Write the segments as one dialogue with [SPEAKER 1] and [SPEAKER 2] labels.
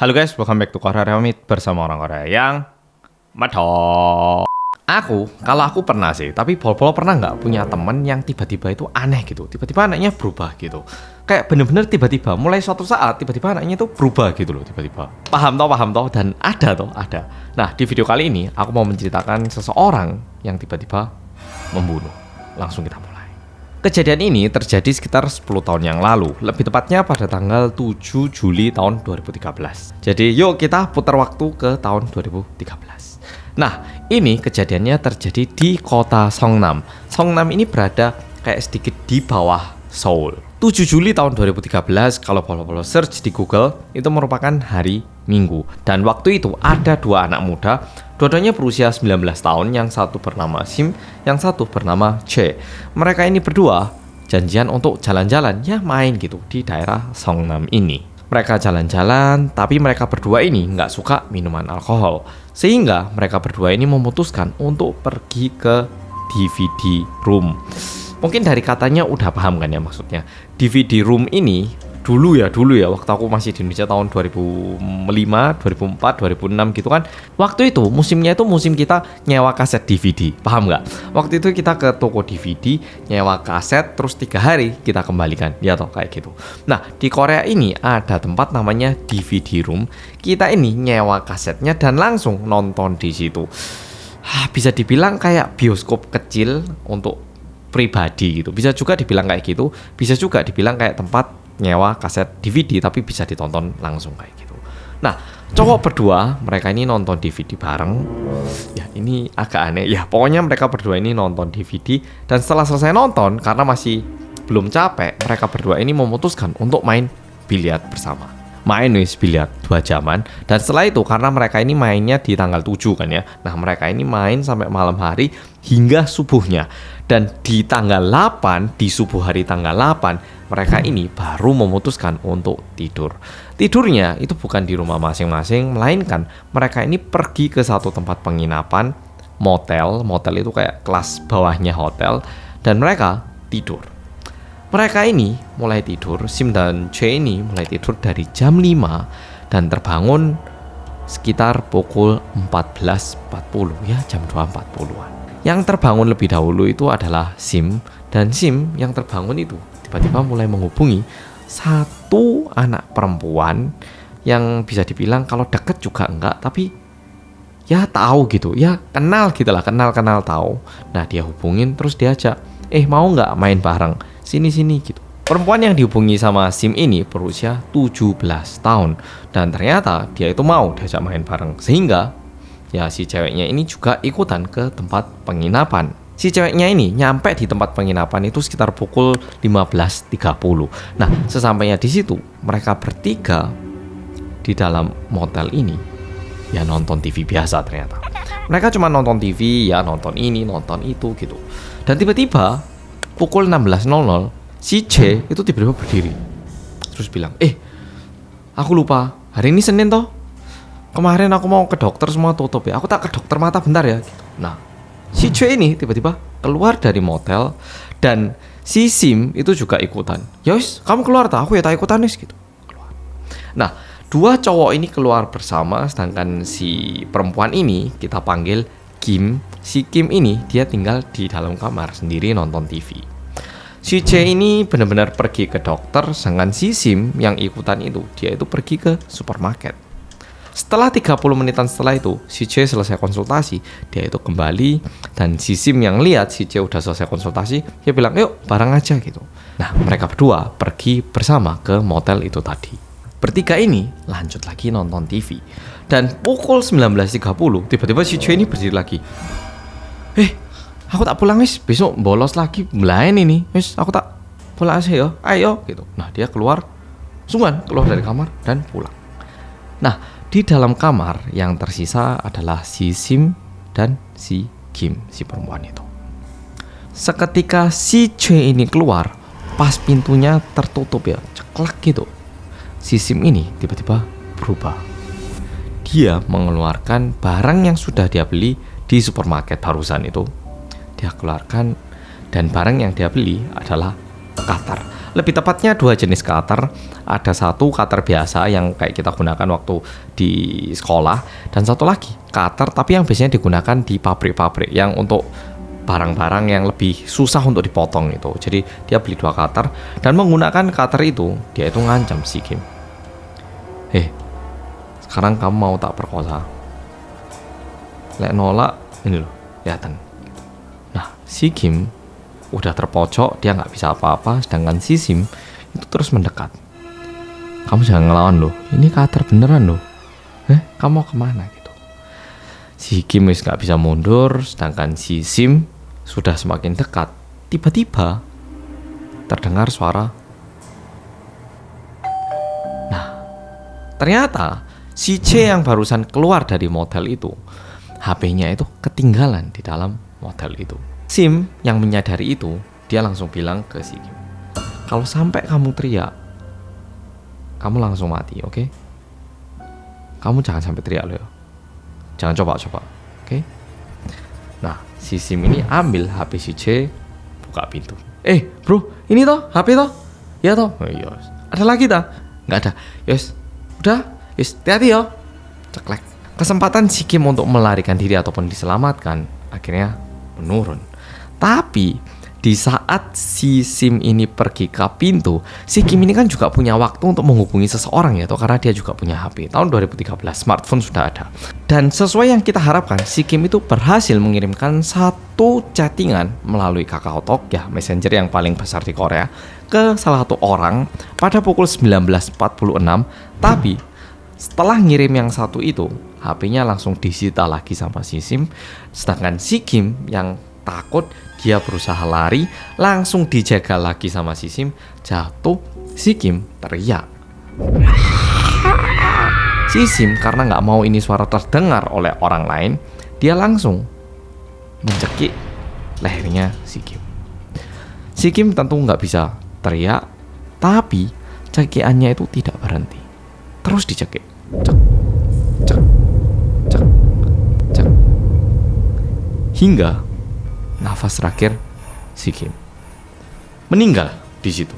[SPEAKER 1] Halo guys, welcome back to Korea Remit bersama orang Korea yang medok. Kalau aku pernah sih, tapi Bol-Bol pernah nggak punya temen yang tiba-tiba itu aneh gitu, tiba-tiba anaknya berubah gitu, kayak bener-bener tiba-tiba, mulai suatu saat tiba-tiba anaknya itu berubah gitu loh, tiba-tiba. Paham toh, dan ada. Nah, di video kali ini aku mau menceritakan seseorang yang tiba-tiba membunuh. Langsung kita mulai. Kejadian ini terjadi sekitar 10 tahun yang lalu, lebih tepatnya pada tanggal 7 Juli tahun 2013. Jadi yuk kita putar waktu ke tahun 2013. Nah, ini kejadiannya terjadi di kota Songnam. Songnam ini berada kayak sedikit di bawah Seoul. 7 Juli tahun 2013, kalau follow search di Google, itu merupakan hari Minggu. Dan waktu itu ada dua anak muda, dua-duanya berusia 19 tahun, yang satu bernama Sim, yang satu bernama Che. Mereka ini berdua janjian untuk jalan-jalan, ya main gitu di daerah Songnam ini. Mereka jalan-jalan, tapi mereka berdua ini nggak suka minuman alkohol. Sehingga mereka berdua ini memutuskan untuk pergi ke DVD room. Mungkin dari katanya udah paham kan ya maksudnya. DVD room ini dulu ya waktu aku masih di Indonesia tahun 2005, 2004, 2006 gitu kan. Waktu itu musimnya itu musim kita nyewa kaset DVD, paham nggak? Waktu itu kita ke toko DVD nyewa kaset, terus 3 hari kita kembalikan, ya toh kayak gitu. Nah, di Korea ini ada tempat namanya DVD room. Kita ini nyewa kasetnya dan langsung nonton di situ. Bisa dibilang kayak bioskop kecil untuk pribadi gitu. Bisa juga dibilang kayak gitu, bisa juga dibilang kayak tempat nyewa kaset DVD tapi bisa ditonton langsung kayak gitu. Nah, cowok berdua mereka ini nonton DVD bareng. Ya, ini agak aneh. Ya, pokoknya mereka berdua ini nonton DVD dan setelah selesai nonton karena masih belum capek, mereka berdua ini memutuskan untuk main biliar bersama. Main biliar 2 jaman, dan setelah itu karena mereka ini mainnya di tanggal 7 kan ya. Nah, mereka ini main sampai malam hari hingga subuhnya. Dan di tanggal 8, di subuh hari tanggal 8, mereka ini baru memutuskan untuk tidur. Tidurnya itu bukan di rumah masing-masing, melainkan mereka ini pergi ke satu tempat penginapan, motel. Motel itu kayak kelas bawahnya hotel, dan mereka tidur. Mereka ini mulai tidur, Sim dan Che ini mulai tidur dari jam 5 dan terbangun sekitar pukul 14.40 ya, jam 2.40-an. Yang terbangun lebih dahulu itu adalah Sim, dan Sim yang terbangun itu tiba-tiba mulai menghubungi satu anak perempuan yang bisa dibilang kalau deket juga enggak, tapi ya tahu gitu, ya kenal gitulah, kenal tahu. Nah, dia hubungin terus diajak, mau nggak main bareng, sini gitu. Perempuan yang dihubungi sama Sim ini berusia 17 tahun, dan ternyata dia itu mau diajak main bareng, sehingga ya si ceweknya ini juga ikutan ke tempat penginapan. Si ceweknya ini nyampe di tempat penginapan itu sekitar pukul 15.30. Nah, sesampainya di situ, mereka bertiga di dalam motel ini ya nonton TV biasa ternyata. Mereka cuma nonton TV, ya nonton ini, nonton itu gitu. Dan tiba-tiba pukul 16.00 si C itu tiba-tiba berdiri. Terus bilang, aku lupa, hari ini Senin toh? Kemarin aku mau ke dokter semua tutup ya. Aku tak ke dokter mata bentar ya gitu. Nah, si C ini tiba-tiba keluar dari motel, dan si Sim itu juga ikutan. Yos, kamu keluar tak? Aku ya tak ikutan nih gitu. Keluar. Nah, dua cowok ini keluar bersama, sedangkan si perempuan ini kita panggil Kim. Si Kim ini dia tinggal di dalam kamar sendiri nonton TV. Si C ini benar-benar pergi ke dokter, sedangkan si Sim yang ikutan itu dia itu pergi ke supermarket. Setelah 30 menitan setelah itu, si C selesai konsultasi, dia itu kembali, dan si Sim yang lihat si C udah selesai konsultasi, dia bilang, yuk bareng aja gitu. Nah, mereka berdua pergi bersama ke motel itu tadi. Bertiga ini lanjut lagi nonton TV. Dan pukul 19.30, tiba-tiba si C ini berdiri lagi. Aku tak pulang wis, besok bolos lagi belain ini. Wis, aku tak pulang aja ya, ayo gitu. Nah, dia keluar dari kamar dan pulang. Nah, di dalam kamar yang tersisa adalah si Sim dan si Kim, si perempuan itu. Seketika si C ini keluar, pas pintunya tertutup ya, ceklek gitu. Si Sim ini tiba-tiba berubah. Dia mengeluarkan barang yang sudah dia beli di supermarket barusan itu. Dia keluarkan, dan barang yang dia beli adalah cutter. Lebih tepatnya dua jenis cutter. Ada satu cutter biasa yang kayak kita gunakan waktu di sekolah, dan satu lagi cutter tapi yang biasanya digunakan di pabrik-pabrik yang untuk barang-barang yang lebih susah untuk dipotong itu. Jadi dia beli dua cutter dan menggunakan cutter itu dia itu ngancam si Kim. Sekarang kamu mau tak perkosa? Lek nolak ini loh, kelihatan. Nah, si Kim udah terpojok, dia nggak bisa apa-apa, sedangkan si Sim itu terus mendekat. Kamu jangan ngelawan loh, ini cutter beneran loh. Kamu mau kemana gitu? Si Kim wis nggak bisa mundur, sedangkan si Sim sudah semakin dekat. Tiba-tiba terdengar suara. Nah, ternyata si C yang barusan keluar dari motel itu, HP-nya itu ketinggalan di dalam motel itu. Sim yang menyadari itu, dia langsung bilang ke si Kim, kalau sampai kamu teriak, kamu langsung mati, oke? Kamu jangan sampai teriak loh, jangan coba-coba, oke? Nah, si Sim ini ambil HP si C, buka pintu. Bro, ini toh HP toh? Ya toh? Iya. Ada lagi tak? Nggak ada. Yos, udah. Yus, hati-hati yo. Ceklek. Kesempatan si Kim untuk melarikan diri ataupun diselamatkan akhirnya menurun. Tapi di saat si Sim ini pergi ke pintu, si Kim ini kan juga punya waktu untuk menghubungi seseorang ya, karena dia juga punya HP. Tahun 2013 smartphone sudah ada. Dan sesuai yang kita harapkan, si Kim itu berhasil mengirimkan satu chattingan melalui KakaoTalk ya, messenger yang paling besar di Korea, ke salah satu orang pada pukul 19.46. Tapi setelah ngirim yang satu itu, HP-nya langsung disita lagi sama si Sim. Sedangkan si Kim yang takut, dia berusaha lari, langsung dijaga lagi sama si Sim. Jatuh, si Kim teriak. Si Sim karena nggak mau ini suara terdengar oleh orang lain, dia langsung mencekik lehernya si Kim. Si Kim tentu nggak bisa teriak, tapi cekiannya itu tidak berhenti. Terus dicekik, cek, cek, cek, cek, hingga nafas terakhir si Kim meninggal di situ.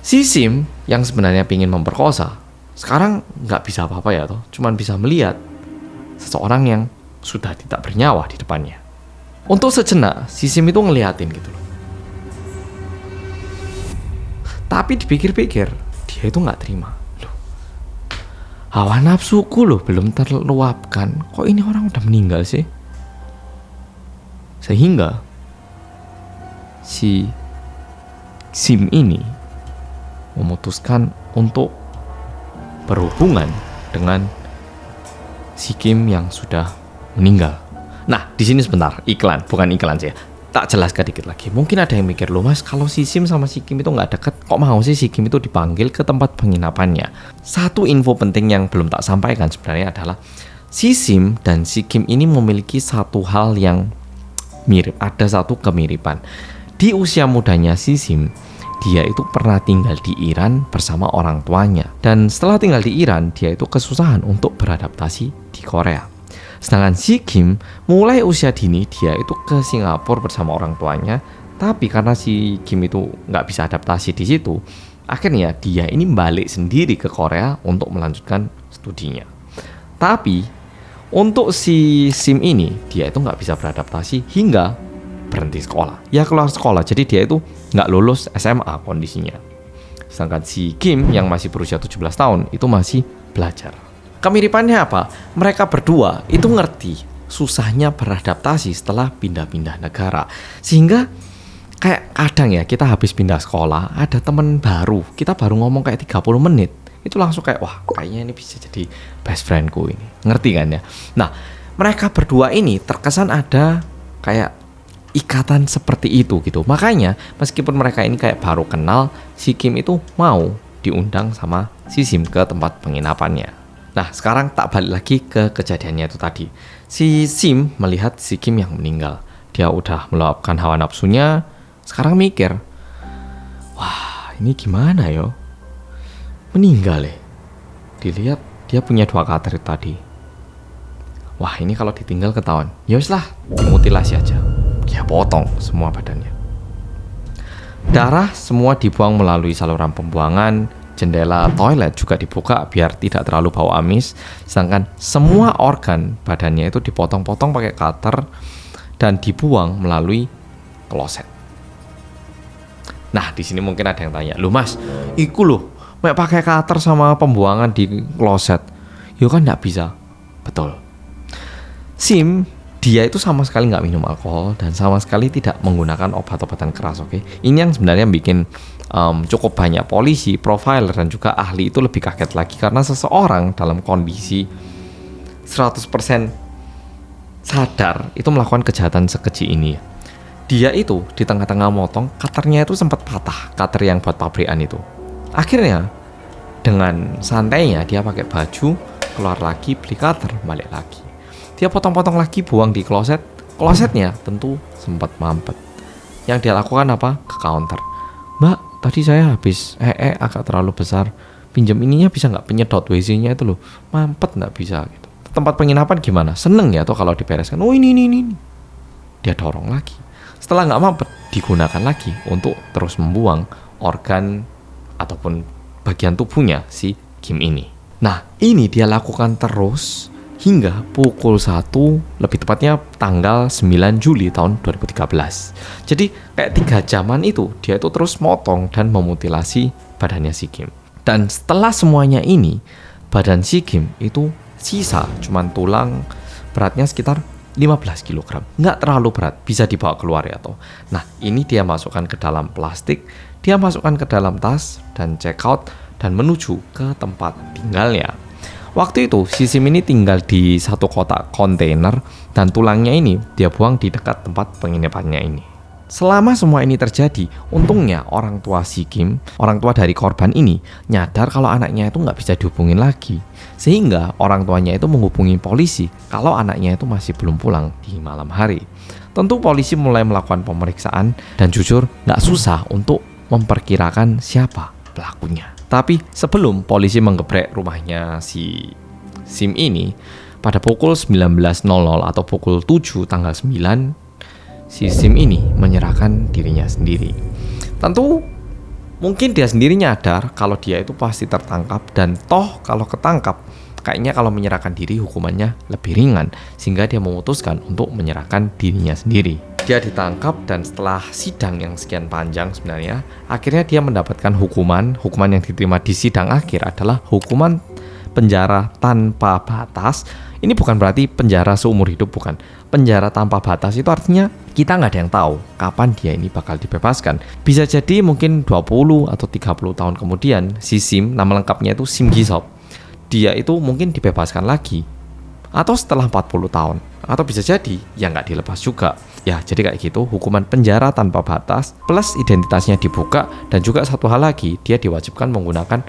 [SPEAKER 1] Si Sim yang sebenarnya ingin memperkosa sekarang nggak bisa apa-apa ya toh, cuman bisa melihat seseorang yang sudah tidak bernyawa di depannya. Untuk sejenak si Sim itu ngeliatin gitu loh. Tapi dipikir-pikir dia itu nggak terima. Hawa nafsuku loh belum terluapkan, kok ini orang udah meninggal sih? Sehingga si Sim ini memutuskan untuk berhubungan dengan si Kim yang sudah meninggal. Nah, di sini sebentar, iklan, bukan iklan sih ya. Tak jelaskan dikit lagi. Mungkin ada yang mikir, loh mas, kalau si Sim sama si Kim itu nggak deket, kok mau sih si Kim itu dipanggil ke tempat penginapannya? Satu info penting yang belum tak sampaikan sebenarnya adalah si Sim dan si Kim ini memiliki satu hal yang mirip, ada satu kemiripan. Di usia mudanya si Sim, dia itu pernah tinggal di Iran bersama orang tuanya. Dan setelah tinggal di Iran, dia itu kesusahan untuk beradaptasi di Korea. Sedangkan si Kim mulai usia dini dia itu ke Singapura bersama orang tuanya, tapi karena si Kim itu nggak bisa adaptasi di situ, akhirnya dia ini balik sendiri ke Korea untuk melanjutkan studinya. Tapi untuk si Sim ini dia itu nggak bisa beradaptasi hingga berhenti sekolah. Ya keluar sekolah, jadi dia itu nggak lulus SMA kondisinya. Sedangkan si Kim yang masih berusia 17 tahun itu masih belajar. Kemiripannya apa? Mereka berdua itu ngerti susahnya beradaptasi setelah pindah-pindah negara. Sehingga kayak kadang ya kita habis pindah sekolah, ada temen baru, kita baru ngomong kayak 30 menit, itu langsung kayak wah kayaknya ini bisa jadi best friendku ini. Ngerti kan ya? Nah, mereka berdua ini terkesan ada kayak ikatan seperti itu gitu. Makanya meskipun mereka ini kayak baru kenal, si Kim itu mau diundang sama si Sim ke tempat penginapannya. Nah, sekarang tak balik lagi ke kejadiannya itu tadi. Si Sim melihat si Kim yang meninggal. Dia udah meluapkan hawa nafsunya. Sekarang mikir, wah ini gimana yo? Meninggal ya? Dilihat dia punya 2 cutter tadi. Wah ini kalau ditinggal ketahuan. Ya wis lah, dimutilasi aja. Dia potong semua badannya. Darah semua dibuang melalui saluran pembuangan, jendela toilet juga dibuka biar tidak terlalu bau amis, sedangkan semua organ badannya itu dipotong-potong pakai cutter dan dibuang melalui kloset. Nah, di sini mungkin ada yang tanya, "Loh Mas, iku loh, mek pakai cutter sama pembuangan di kloset. Yo kan nggak bisa." Betul. Sim, dia itu sama sekali nggak minum alkohol dan sama sekali tidak menggunakan obat-obatan keras, oke? Ini yang sebenarnya bikin cukup banyak polisi, profiler, dan juga ahli itu lebih kaget lagi karena seseorang dalam kondisi 100% sadar itu melakukan kejahatan sekeji ini. Dia itu di tengah-tengah motong, cutternya itu sempat patah, cutter yang buat pabrikan itu. Akhirnya dengan santainya dia pakai baju, keluar lagi, beli cutter, balik lagi. Dia potong-potong lagi, buang di kloset. Klosetnya tentu sempat mampet. Yang dia lakukan apa? Ke counter. "Mbak, tadi saya habis agak terlalu besar. Pinjam ininya bisa nggak, penyedot WC-nya itu loh. Mampet nggak bisa." Gitu. Tempat penginapan gimana? Seneng ya tuh kalau dibereskan. "Oh ini. Dia dorong lagi. Setelah nggak mampet, digunakan lagi untuk terus membuang organ ataupun bagian tubuhnya si Kim ini. Nah, ini dia lakukan terus hingga pukul 1, lebih tepatnya tanggal 9 Juli tahun 2013. Jadi kayak 3 jaman itu dia itu terus motong dan memutilasi badannya si Kim. Dan setelah semuanya ini, badan si Kim itu sisa cuman tulang, beratnya sekitar 15 kg. Nggak terlalu berat, bisa dibawa keluar ya toh. Nah, ini dia masukkan ke dalam plastik, dia masukkan ke dalam tas dan check out dan menuju ke tempat tinggalnya. Waktu itu, si Sim ini tinggal di satu kotak kontainer dan tulangnya ini dia buang di dekat tempat penginapannya ini. Selama semua ini terjadi, untungnya orang tua si Kim, orang tua dari korban ini, nyadar kalau anaknya itu nggak bisa dihubungin lagi. Sehingga orang tuanya itu menghubungi polisi kalau anaknya itu masih belum pulang di malam hari. Tentu polisi mulai melakukan pemeriksaan dan jujur nggak susah untuk memperkirakan siapa pelakunya. Tapi sebelum polisi menggeprek rumahnya si Sim ini, pada pukul 19.00 atau pukul 7 tanggal 9, si Sim ini menyerahkan dirinya sendiri. Tentu mungkin dia sendiri nyadar kalau dia itu pasti tertangkap, dan toh kalau ketangkap kayaknya kalau menyerahkan diri hukumannya lebih ringan, sehingga dia memutuskan untuk menyerahkan dirinya sendiri. Dia ditangkap dan setelah sidang yang sekian panjang sebenarnya, akhirnya dia mendapatkan hukuman yang diterima di sidang akhir adalah hukuman penjara tanpa batas. Ini bukan berarti penjara seumur hidup, bukan. Penjara tanpa batas itu artinya kita nggak ada yang tahu kapan dia ini bakal dibebaskan. Bisa jadi mungkin 20 atau 30 tahun kemudian si Sim, nama lengkapnya itu Sim Gisop, dia itu mungkin dibebaskan lagi. Atau setelah 40 tahun. Atau bisa jadi ya nggak dilepas juga. Ya jadi kayak gitu, hukuman penjara tanpa batas plus identitasnya dibuka, dan juga satu hal lagi, dia diwajibkan menggunakan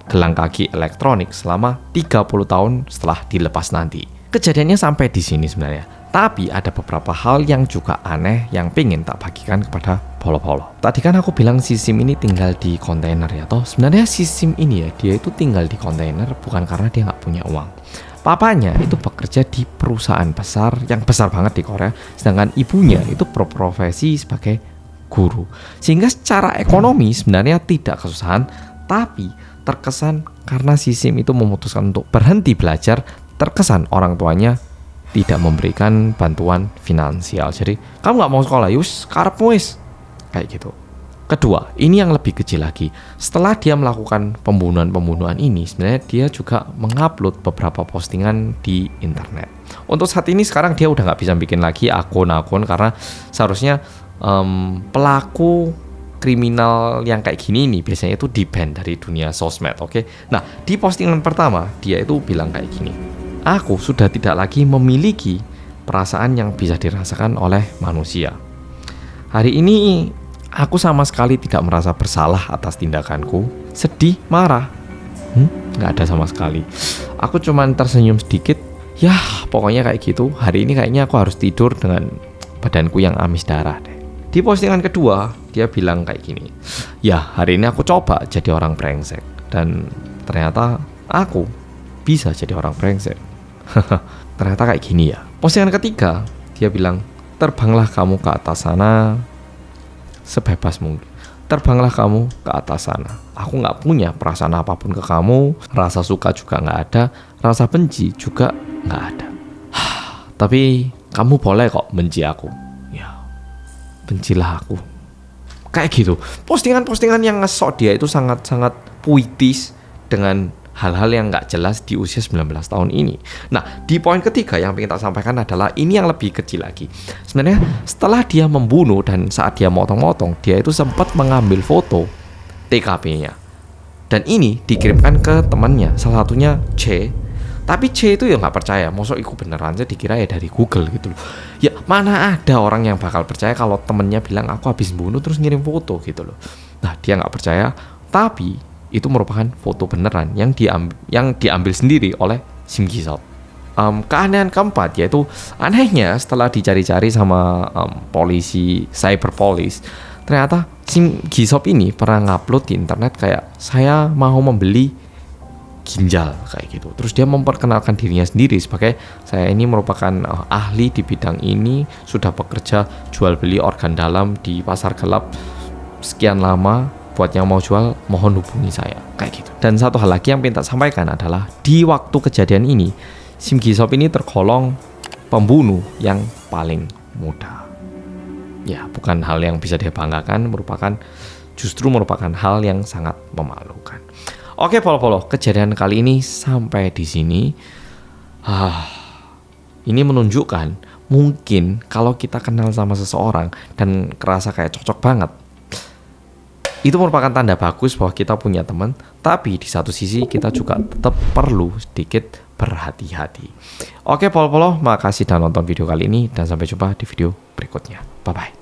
[SPEAKER 1] gelang kaki elektronik selama 30 tahun setelah dilepas nanti. Kejadiannya sampai di sini sebenarnya. Tapi ada beberapa hal yang juga aneh yang pengen tak bagikan kepada polo-polo. Tadi kan aku bilang si Sim ini tinggal di kontainer ya toh. Sebenarnya si Sim ini ya, dia itu tinggal di kontainer bukan karena dia nggak punya uang. Papanya itu bekerja di perusahaan besar, yang besar banget di Korea, sedangkan ibunya itu berprofesi sebagai guru. Sehingga secara ekonomi sebenarnya tidak kesusahan, tapi terkesan karena si Sim itu memutuskan untuk berhenti belajar, terkesan orang tuanya tidak memberikan bantuan finansial. Jadi, kamu nggak mau sekolah, yus, karepmu wis. Kayak gitu. Kedua, ini yang lebih kecil lagi. Setelah dia melakukan pembunuhan ini, sebenarnya dia juga mengupload beberapa postingan di internet. Untuk saat ini sekarang dia udah nggak bisa bikin lagi akun-akun karena seharusnya pelaku kriminal yang kayak gini nih biasanya itu di-ban dari dunia sosmed, oke? Nah, di postingan pertama dia itu bilang kayak gini. "Aku sudah tidak lagi memiliki perasaan yang bisa dirasakan oleh manusia. Hari ini aku sama sekali tidak merasa bersalah atas tindakanku. Sedih, marah, nggak ada sama sekali. Aku cuman tersenyum sedikit. Ya, pokoknya kayak gitu. Hari ini kayaknya aku harus tidur dengan badanku yang amis darah deh." Di postingan kedua, dia bilang kayak gini. "Ya, hari ini aku coba jadi orang brengsek. Dan ternyata aku bisa jadi orang brengsek." Ternyata kayak gini ya. Postingan ketiga, dia bilang, "Terbanglah kamu ke atas sana sebebas mungkin." terbanglah kamu ke atas sana. Aku nggak punya perasaan apapun ke kamu, rasa suka juga nggak ada, rasa benci juga nggak ada. Tapi kamu boleh kok benci aku. Ya, bencilah aku. Kayak gitu. Postingan-postingan yang ngesok dia itu sangat-sangat puitis dengan hal-hal yang nggak jelas di usia 19 tahun ini. Nah, di poin ketiga yang ingin tak sampaikan adalah ini yang lebih kecil lagi. Sebenarnya setelah dia membunuh dan saat dia motong-motong, dia itu sempat mengambil foto TKP-nya. Dan ini dikirimkan ke temannya, salah satunya C. Tapi C itu ya nggak percaya, mosok iku beneran aja dikira ya dari Google gitu loh. Ya mana ada orang yang bakal percaya kalau temennya bilang aku habis bunuh terus ngirim foto gitu loh. Nah dia nggak percaya, tapi itu merupakan foto beneran yang diambil sendiri oleh Sim Gi-sop. Keanehan keempat yaitu anehnya setelah dicari-cari sama polisi cyber police, ternyata Sim Gi-sop ini pernah ngupload di internet kayak saya mau membeli ginjal kayak gitu. Terus dia memperkenalkan dirinya sendiri sebagai saya ini merupakan ahli di bidang ini, sudah bekerja jual beli organ dalam di pasar gelap sekian lama. Buat yang mau jual mohon hubungi saya kayak gitu. Dan satu hal lagi yang ingin tak sampaikan adalah di waktu kejadian ini Sim Gi-sop ini tergolong pembunuh yang paling muda. Ya bukan hal yang bisa dibanggakan, justru merupakan hal yang sangat memalukan. Oke, Polo-Polo, kejadian kali ini sampai di sini. Ini menunjukkan mungkin kalau kita kenal sama seseorang dan kerasa kayak cocok banget, itu merupakan tanda bagus bahwa kita punya teman. Tapi di satu sisi kita juga tetap perlu sedikit berhati-hati. Oke, Polo-Polo, makasih sudah nonton video kali ini dan sampai jumpa di video berikutnya. Bye-bye.